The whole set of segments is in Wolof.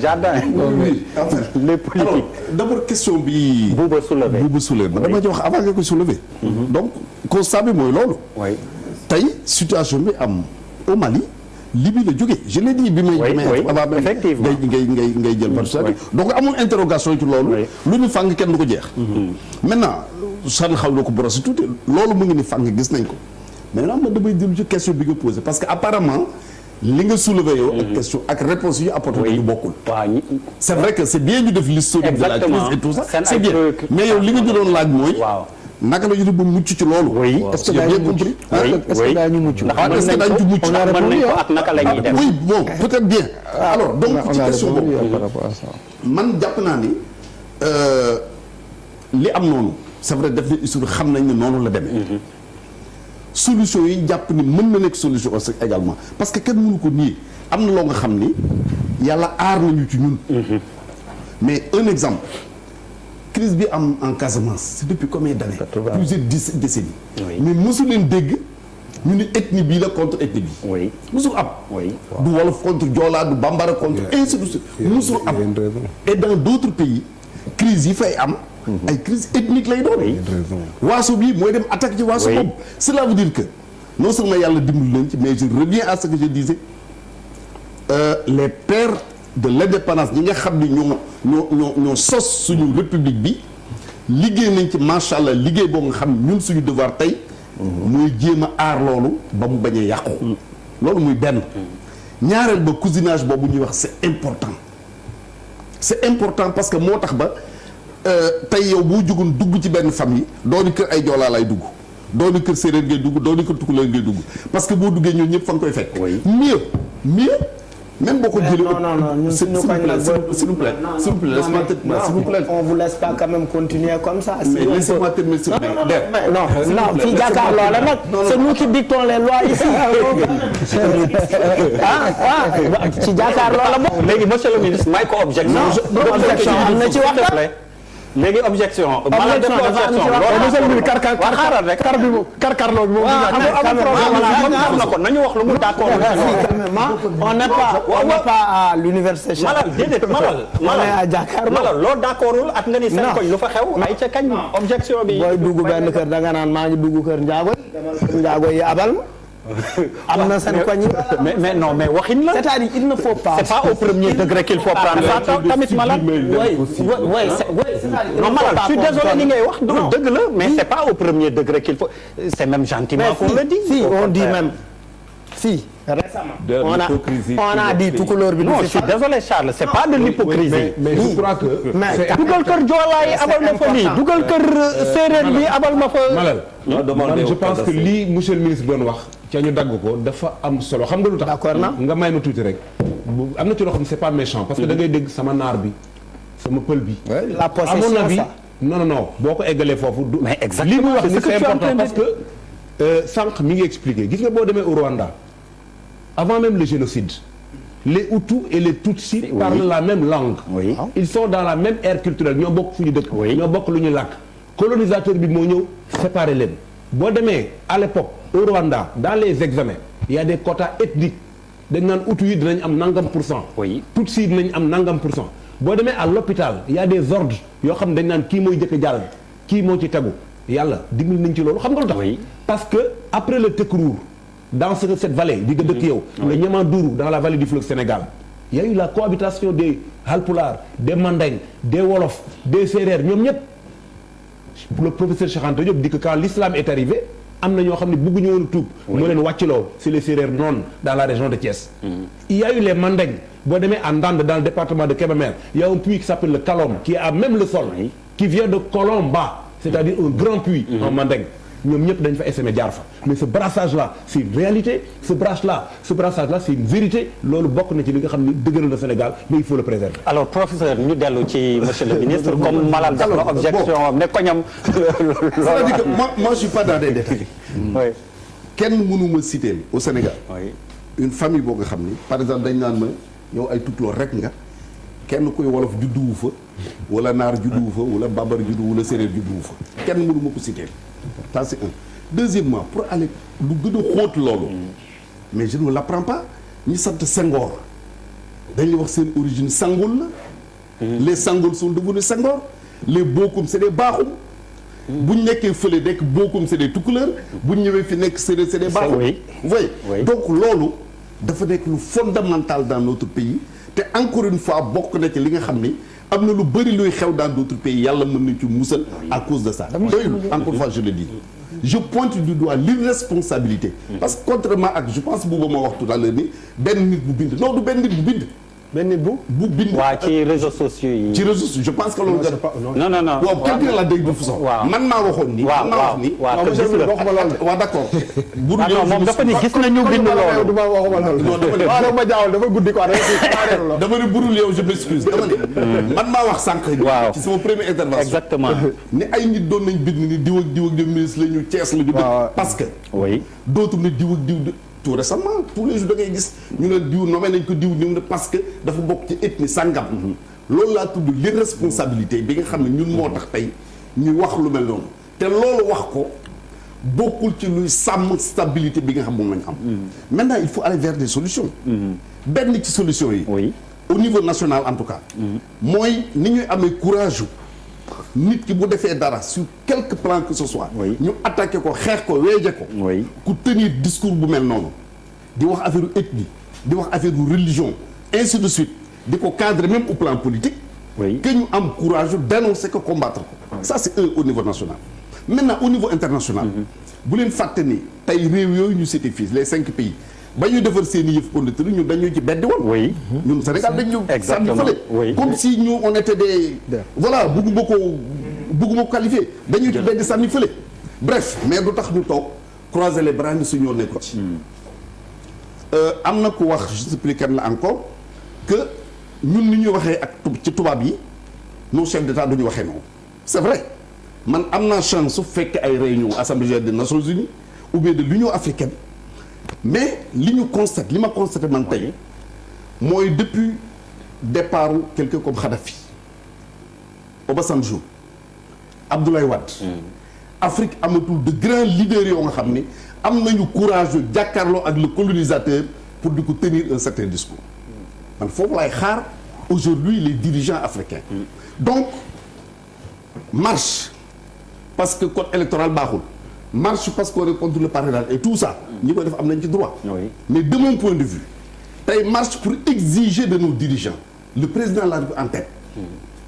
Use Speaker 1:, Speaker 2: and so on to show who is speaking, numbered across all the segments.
Speaker 1: jardin.
Speaker 2: oui en fait
Speaker 1: les politiques.
Speaker 2: alors d'abord question bi.
Speaker 1: Bouba soulevé
Speaker 2: dama ci wax avant nga koy soulever. donc constat bi mooy loolu.
Speaker 1: oui
Speaker 2: tey situation bi am au Mali. Libye la jógee je l'ai dit bi may.
Speaker 1: effectivement
Speaker 2: ngay jël partenariat donc amul interrogation ci loolu. lu ñu fàng kenn du ko jeex. maintenant sànni xaw na ko brosse tuuti loolu mu ngi ni fàng gis nañ ko maintenant man damay jël ci question bi nga posé parce que apparemment li nga soulevé yow. ak question ak réponse yi ñu apporté ñu bokkul. c'est vrai que c'est bien ñu def l'historique de la crise et tout ça c'est bien mais yow li nga jëloon laaj mooy. naka la ñu def ba mucc ci loolu.
Speaker 1: oui
Speaker 2: est-ce que j'ai bien compris.
Speaker 3: est-ce que daañu mucc.
Speaker 2: est-ce que daañu ci mucc.
Speaker 1: mën nañ ko ak naka la ñuy def.
Speaker 2: oui bon peut-être bien. alors donc ci question boobu man jàpp naa ni li am noonu c'est vrai def na histoire xam nañ ne noonu la demee. solution yi jàpp ni mën na nekk solution aussi également parce que kenn mënu ko nii am na loo nga xam ni yàlla aar nañu ci ñun. mais un exemple. crise bi am en Casamance c'est depuis combien d'années plusieurs décennies mais mosu leen dégg ñu ni ethnie bii la contre ethnie bii mosul am du wolof contre Joola du Bambara contre ainsi de suite mosul am et dans d'autres pays crise yi fay am ay crise ethnique lay doon waaso bi mooy dem attaque ci waaso boobu cela veut dire que non seulement yàlla dimbali leen ci mais je reviens à ce que je disais les pères de l'indépendance ñi nga xam ni ñoo sos suñu république bi liggéey nañ ci macha allah liggéey boo nga xam ñun suñu devoir tey mooy jéem a aar loolu ba mu bañ a yàqu loolu muy benn ñaareel ba cousinage boobu ñuy wax c'est important parce que moo tax ba tey yow boo jugoon dugg ci benn famille dooni kër ay joolaa lay dugg dooni kër séeréer ngay dugg dooni kër tukulóor ngay dugg parce que boo duggee ñun ñëpp fa nga koy fekk mieux même boo ko jëlee s'il vous plaît
Speaker 3: on vous laisse pas quand même continuer comme ça.
Speaker 2: mais laissez-moi terminer
Speaker 3: non fii jàkkaarloo la nag. c'est nous qui dictons les lois ici. ci jàkkaarloo la bokk.
Speaker 1: léegi monsieur le ministre may ko objection.
Speaker 3: objection am na ci waxtaan.
Speaker 1: léegi objection.
Speaker 3: objection dafa am ci waxtaan.
Speaker 2: karkarloo bi moom.
Speaker 1: am na ko nañu wax lu mu d'accord.
Speaker 3: on n'est pas à l'université.
Speaker 1: Malal déedéet Malal loo d'accordul ak nga ni seen koñ lu fa xew. ay ca kañ objection bi.
Speaker 3: booy dugg benn kër da nga naan maa ngi dugg kër Njaago yi abal ma. am na seen koñ.
Speaker 1: mais non mais waxin la.
Speaker 3: c'est-à-dire il ne faut pas.
Speaker 1: c'est pas au premier degré qu'il faut prendre ça tamit Malal. non Malal je suis désolé li ngay wax. dëgg la mais c'est pas au premier degré qu'il faut. c'est même gentiment qu'on le dit.
Speaker 3: si on dit même si. récemment on a dit tukulóor bi.
Speaker 1: non je suis désolé Charles c'est pas de l'hypocrisie.
Speaker 2: mais je crois que.
Speaker 1: dugal kër Joola yi abal ma fa lii dugal kër séeréer bi abal ma fa.
Speaker 4: Malal man je pense que lii monsieur le ministre doon wax ca ñu dagg ko dafa am solo xam nga lu tax.
Speaker 3: d'accord na
Speaker 4: nga may ma tuuti rek. am na ci loo xam ne c'est pas méchant. parce que da ngay dégg sama naar bi sama pël bi.
Speaker 3: la possession
Speaker 4: amoon na bi non boo ko eggalee foofu.
Speaker 1: mais exactement
Speaker 4: li mu wax ni c'est important parce que sànq mi ngi expliquer gis nga boo demee au Rwanda. avant même le génocide les Hutus et les Tutsis parlent la même langue. Ils sont dans la même ère culturelle ñoo bokk fu ñu dëkk. ñoo bokk lu ñu làkk. colonisateur bi moo ñëw séparer leen boo demee à l'époque au Rwanda dans les examens il y a des quotas ethniques dañ naan Hutu yi dinañ am nangam %. Tutsi yi dinañ am nangam %. boo demee à l'hôpital il y a des ordres yoo xam ne dañ naan kii mooy jëkk jàll kii moo ci tegu yàlla dimbali nañ ci loolu xam nga lu tax. parce que après le Tekruur dans cette vallée di nga dëkk yow. le Niamandourou dans la vallée du fleuve Sénégal. il y a eu la cohabitation des Halpulaar des Mandeng des Wolof des Sérères ñoom ñëpp. le professeur Cheikh Anta Diop dit que quand l'islam est arrivé am na ñoo xam ne bëgguñu woon tuub. moo leen wàcciloo c'est les Sérères noonu dans la région de Thiès. il y a eu les Mandeng boo demee à Ndande dans le département de Kébémer il y a un puits qui s'appelle le Kalom qui est à même le sol. qui vient de Kolomba c'est-à-dire un grand puits. en Mandeng. ñoom ñëpp dañ fa essaimé jaar fa mais ce brassage là c'est une réalité ce brassage là c'est une vérité loolu bokk na ci li nga xam ni dëgëral na Sénégal mais il faut le préserver.
Speaker 1: alors professeur ñu dellu ci monsieur le ministre comme Malal def na objection ne koñam.
Speaker 2: c'est-à-dire que moi je suis pas dans des détails. kenn mënuma citer au Sénégal. une famille boo nga xam ni par exemple dañ naan ma yow ay tukulóor rek nga kenn kuy wolof judduwu fa wala naar judduwu fa wala bambara juddu wala séeréer judduwu fa kenn mënuma ko citer. ça c'est un. deuxièmement pour aller lu gën a xóot loolu mais je ne l'apprends pas ñi sant Senghor dañuy wax seen origine Sangol la. les Sangol sont devenus Senghor. les Bokum c'est des Bakhoum. bu ñu nekkee fële nekk Bokum c'est des Toucouleur. bu ñu ñëwee fi nekk c'est des Bakhoum. oui donc loolu dafa nekk lu fondamental dans notre pays te encore une fois bokk na ci li nga xam ni am na lu bëri luy xew dans d'autres pays yàlla mën nañu ci musal à cause de ça. doyul encore une fois je le dis. je pointe du doigt l'irresponsabilité. parce que contrairement ak je pense booba ma wax tout à l'heure ni benn nit bu bind non du benn nit bu bind. benn nit bu bind.
Speaker 1: waaw ci réseaux sociaux yi.
Speaker 2: ci réseaux sociaux je pense que loolu.
Speaker 1: non.
Speaker 2: waaw quelqu'un la dégg de façon. man maa waxoon ni.
Speaker 1: waaw waaw d'accord. moom dafa ni gis nañu bind loolu.
Speaker 3: du ma waxuma loolu. non dafa ma jaawal dafa guddi quoi
Speaker 2: dama ne burul yow je m'excuse dama ne man maa wax sànq.
Speaker 1: waaw
Speaker 2: ci sama première intervention.
Speaker 1: exactement.
Speaker 2: ni ay nit doon nañ bind ni diw ak diw ak diw ministre la ñu Thiès la ñu. parce que.
Speaker 1: oui
Speaker 2: dootul ne diw ak diw. tout récemment tous les jours da ngay gis ñu ne diw nommé nañ ko diw ñëw na parce que dafa bokk ci ethnie sangam. loolu laa tudd l'irresponsabilité bi nga xam ne ñun moo tax tey ñu wax lu mel noonu te loolu wax ko bokkul ci luy sàmm stabilité bi nga xam moom lañ am. maintenant il faut aller vers des solutions. benn ci solution yi.
Speaker 1: oui
Speaker 2: au niveau national en tout cas. mooy ni ñuy amee courage nit ki bu defee dara sur quelque plan que ce soit. ñu attaqué ko xeex ko weeje ko. ku tenir discours bu mel noonu. di wax affaire ethnie di wax affaire religion ainsi de suite di ko cadrer même au plan politique. que ñu am courage dénoncer ko combattre ko. ça c'est au niveau national. maintenant au niveau international. bu leen fàtte ni tey réew yooyu ñu cité fii les 5 pays. ba ñu defar seen i yëf conducteurs ñun dañu ci beddi woon. ñun Sénégal dañu sànni fële. comme si ñu on était des. voilà bugguma ko qualifier dañu ci beddi sànni fële. bref mais du tax ñu toog croiser les bras ni su ñoo nekk ci. am na ku wax je t'explique la encore que ñun ni ñuy waxee ak ci tubaab yi nos chefs d'État du ñu waxee noonu. c'est vrai man am naa chance su fekkee ay réunion assemblée générale des Nations Unies ou bien de l'Union africaine. mais li ñu constate li ma constaté man tey mooy depuis départ quelqu'un comme Kadhafi Obasanjo Abdoulaye Wade Afrique amatul de grands leaders yoo nga xam ne am nañu courage yu jàkkaarloo ak le colonisateur pour di ko tenir un certain discours man foofu laay xaar aujourd'hui les dirigeants africains donc marche parce que code électoral baaxul marche parce qu'on est contre le parrainage et tout ça ñi koy def am nañ ci droit. mais de mon point de vue tey marche pour exiger de nos dirigeants le président de la République en tête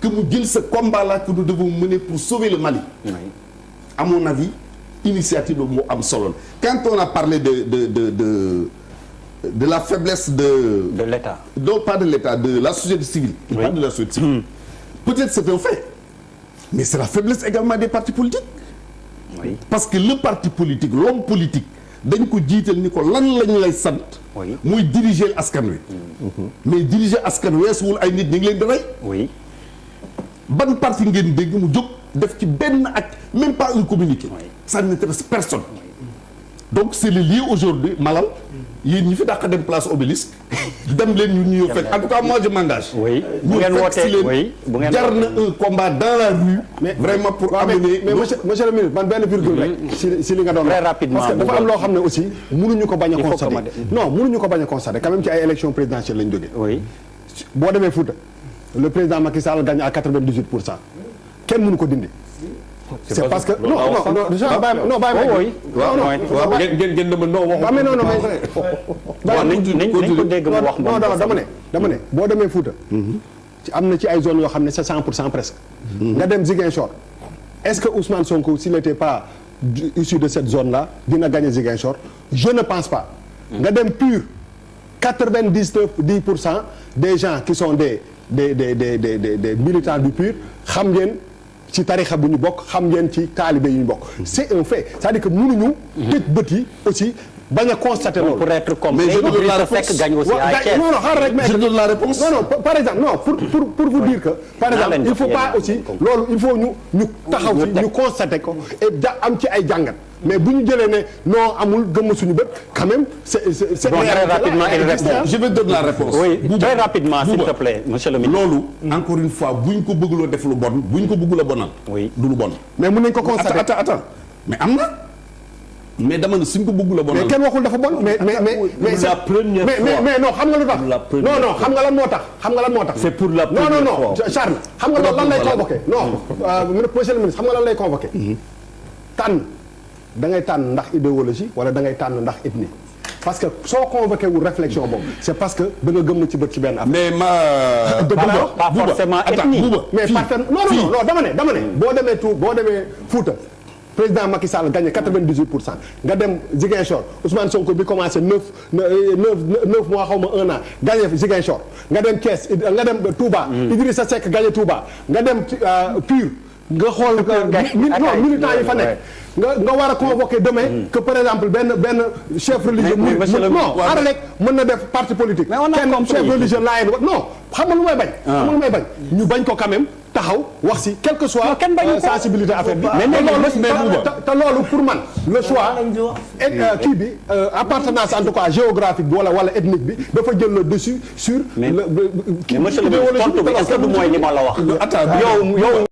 Speaker 2: que mu jël ce combat là que nous devons mener pour sauver le Mali. à mon avis initiative boobu moo am solo quand on a parlé de la faiblesse de
Speaker 1: l'État.
Speaker 2: non pas de l'État de la société civile. pas de la société civile. peut-être c'est un fait mais c'est la faiblesse également des partis politiques. parce que le parti politique l'homme politique dañ ko jiital ni ko lan lañ lay sant. muy diriger askan wi. mais diriger askan weesuwul ay nit ñi ngi leen di rey. ban parti ngeen dégg mu jóg def ci benn acte même pas un communiqué. ça n'intéresse personne. donc c'est le lieu aujourd'hui Malal yéen ñi fi dàq dem place Obélisque dem leen ñu ñëw fekk en tout cas moi je m'engage.
Speaker 1: bu ngeen wootee
Speaker 2: bu ngeen jar na un combat dans la rue. mais vraiment pour amener.
Speaker 3: mais monsieur le ministre man benn virgule rek. si li nga doon
Speaker 1: très rapidement
Speaker 3: parce que dafa am loo xam ne aussi. mënuñu ko bañ a constater non mënuñu ko bañ a constater quand même ci ay élections présidentielles lañ jógee. boo demee Fouta le président Macky Sall gagne à 98%. kenn mënu ko dindi. c'est parce que non dama ne boo demee Fouta ci am na ci ay zones yoo xam ne c'est 100% presque nga dem Ziguinchor est-ce que Ousmane Sonko s'il n'était pas issu de cette zone-là dina gagner Ziguinchor je ne pense pas nga dem Pur 99% des gens qui sont des militants du PUR xam ngeen ci tarixa bu ñu bokk xam ngeen ci taalibe yu ñu bokk. c'est un fait c'est-à-dire que mënuñu. tëj bët yi aussi bañ a constater loolu.
Speaker 1: pour être complet Idrissa Seck gagne aussi à Thiès.
Speaker 3: non xaaral rek mais
Speaker 2: je donne la réponse.
Speaker 3: non par exemple non pour vous dire que. par exemple il faut pas aussi loolu il faut ñu taxaw ci ñu constater ko et am ci ay jàngat. mais bu ñu jëlee ne non amul gëmm suñu bët quand même c'est
Speaker 1: bon très rapidement il répond.
Speaker 2: je vais donner la réponse.
Speaker 1: oui très rapidement s'il te plaît monsieur le ministre.
Speaker 2: loolu encore une fois bu ñu ko bëggloo def lu bon bu ñu ko bëggul a bonal.
Speaker 1: oui
Speaker 2: du lu bon.
Speaker 3: mais mën nañu ko constater
Speaker 2: attends mais am na. mais dama ne suñ ko bëgg la bon.
Speaker 3: mais kenn waxul dafa bon mais
Speaker 1: la première fois
Speaker 3: mais non xam nga lu tax. non xam nga lan moo tax.
Speaker 1: c'est pour la première fois
Speaker 3: non Charles xam nga loolu lan lay convoqué non monsieur le ministre xam nga lan lay convoqué. tànn da ngay tànn ndax idéologie wala da ngay tànn ndax ethnie. parce que soo convoqué wu réflexion boobu c'est parce que da nga gëm ci bët ci benn affaire.
Speaker 2: mais
Speaker 1: pas forcément ethnie
Speaker 3: mais non dama ne boo demee Fouta président Macky Sall gagné 98% nga dem Ziguinchor Ousmane Sonko bi commencé 9 mois xaw ma 1 an gagné Ziguinchor nga dem Thiès nga dem Touba. Idrissa Seck gagné Touba nga dem Pur nga xool militants yi fa nekk. nga war a convoquer demain que par exemple benn chef religieux non ara rek mën na def parti politique kenn chef religieux laayeen non xam nga lu may bañ ñu bañ ko quand même taxaw wax si quel que soit sensibilité affaire bi te loolu pour man le choix kii bi appartenance en tout cas géographique bi wala ethnique bi dafa jël le dessus sur
Speaker 1: mais monsieur le ministre tontu bi est-ce que du mooy li ma la wax yow